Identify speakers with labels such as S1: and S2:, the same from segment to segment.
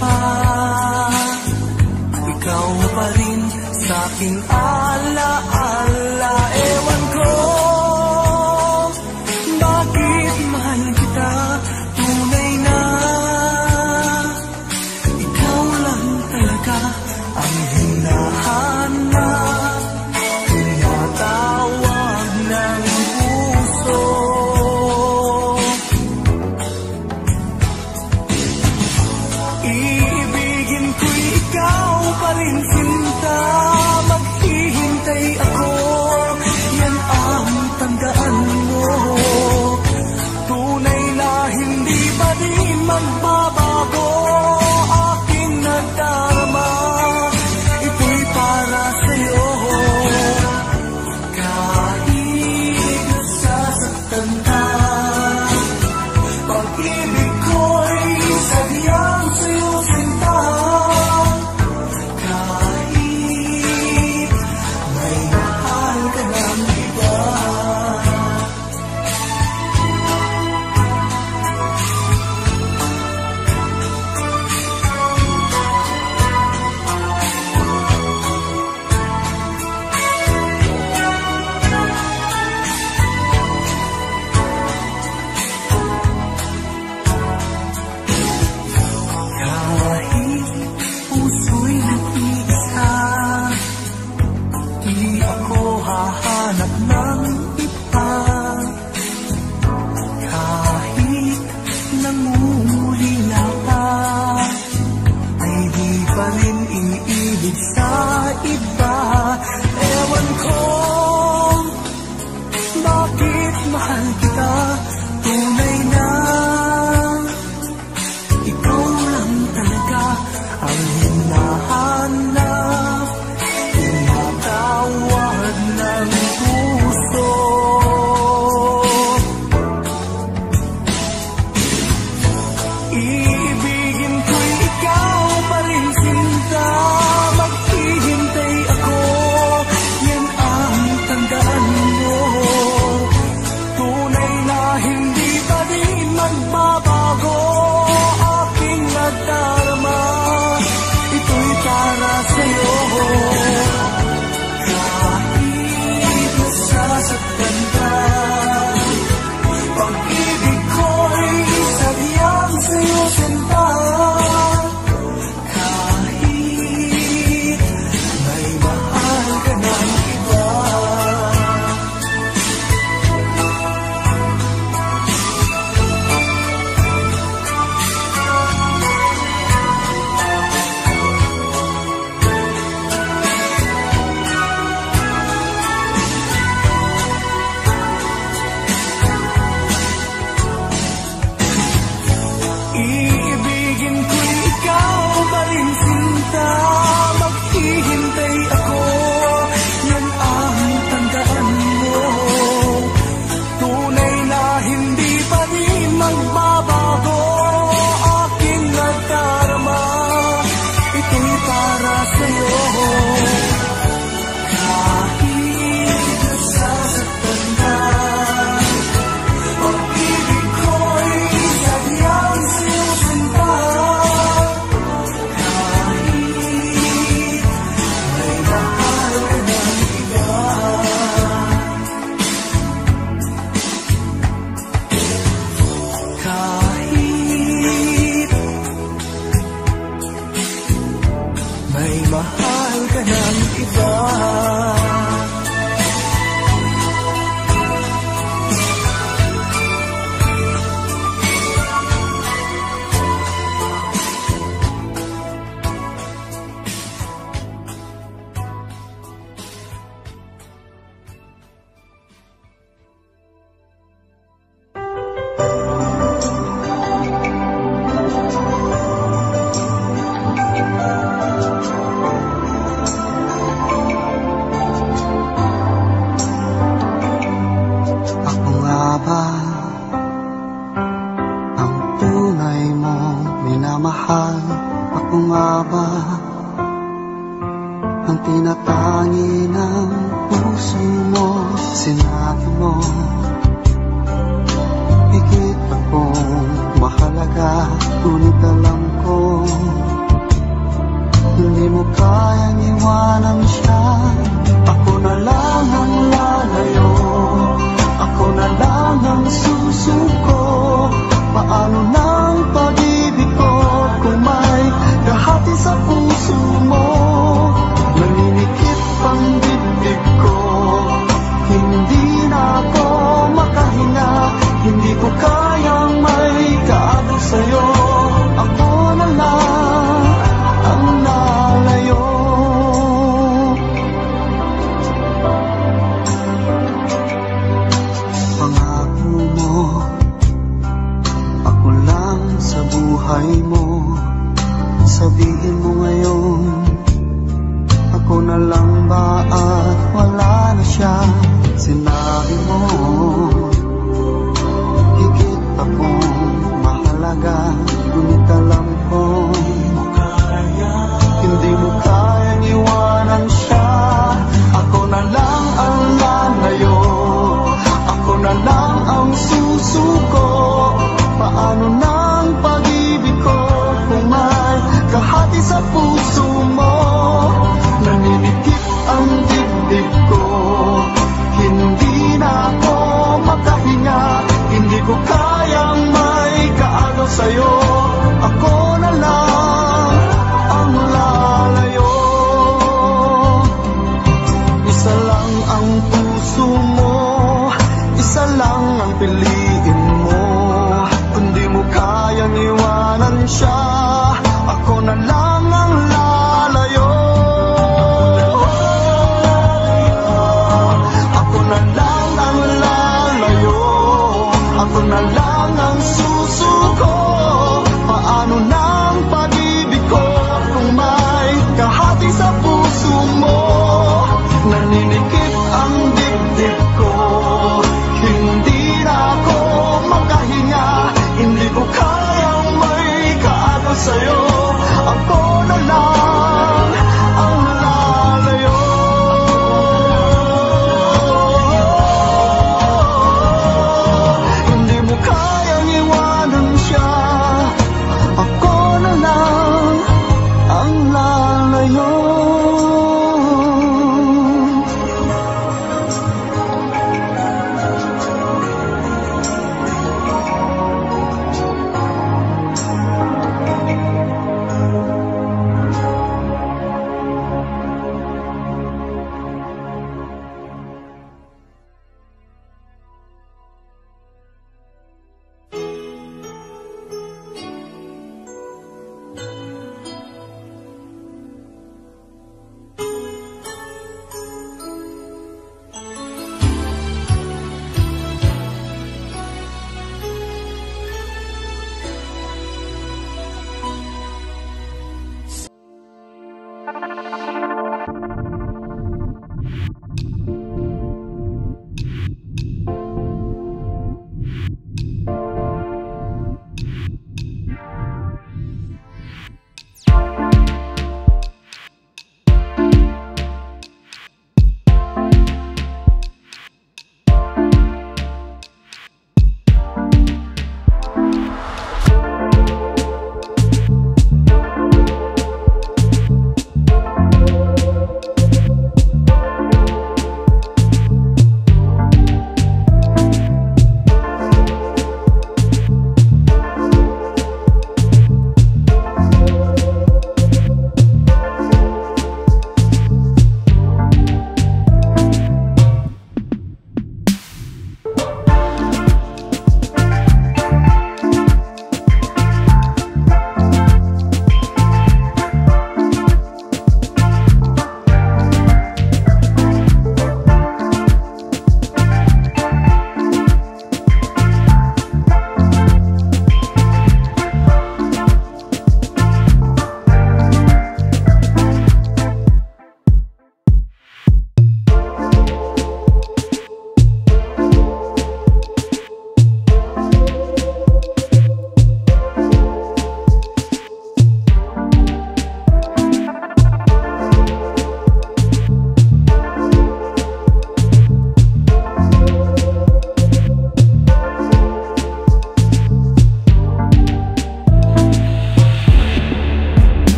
S1: pa, ikaw pa rin sa'king alaala. Ewan ko bakit mahal kita, tunay na ikaw lang talaga ang hinahanap, tinatawag ng puso. Iibigin ko ikaw pa rin, sinta, maghihintay ako, yan ang tandaan mo. Tunay na hindi pa rin magbabago, aking nadarama, ito'y para sa'yo. Kahit nasasaktan ka, pag-ibig ko'y sadyang sa'yo, sinta. Kahit may mahal ka ng iba, kahit puso'y nag-iisa, di ako hahanap ng iba. Kahit nangungulila pa, ay di pa rin iibig sa iba. Ewan ko bakit mahal kita, tunay na ikaw lang talaga ang hinahanap, tinatawag ng puso. Iibigin ko ikaw pa rin, sinta, maghihintay ako, yan ang tandaan mo. Tunay na hindi pa rin magbabago, aking nadarama, ito'y para sa'yo. Kahit nasasaktan ka, pag-ibig ko'y sadyang sa'yo, sinta. Kahit may mahal ka ng iba, iibigin ko ikaw pa rin, sinta, maghihintay ako, yan ang tandaan mo. Tunay na hindi pa rin magbabago, aking nadarama, ito'y para sa'yo. Kahit nasasaktan ka, pag-ibig ko'y sadyang sa'yo, sinta. Kahit may mahal ka ng iba, kahit may mahal ka ng iba. Ako nga ba ang tunay mong minamahal? Ako nga ba ang tinatangi ng puso mo? Sinabi mo higit akong mahalaga, ngunit alam ko isipin mo ngayon, ako na lang ba at wala na siya? Sinabi mo, higit akong mahalaga, ngunit alam ko hindi mo kayang iwanan siya. Ako na lang ang lalayo, ako na lang ang susuko. Paano nang pag-ibig ko kung may kahati sa puso mo? Naninikip ang dibdib ko, hindi na ako makahinga. Hindi ko kayang may kaagaw sa'yo. Ako na lang ang lalayo. Isa lang ang puso mo, isa lang ang piliin mo. Kung di mo kayang iwanan siya, ako na lang ang lalayo. Ako na lang ang lalayo, ako na lang ang susuko. Paano nang pag-ibig ko kung may kahati sa puso mo? Naninikip ang dibdib ko, hindi na ako makahinga. Hindi ko kayang may kaagaw sa'yo. Ako na lang ang lalayo. Hindi mo kayang iwanan siya. Ako na lang ang lalayo.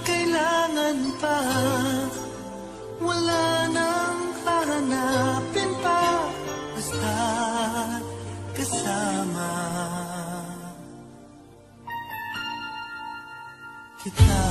S2: kailangan pa, wala nang hahanapin pa, basta kasama kita.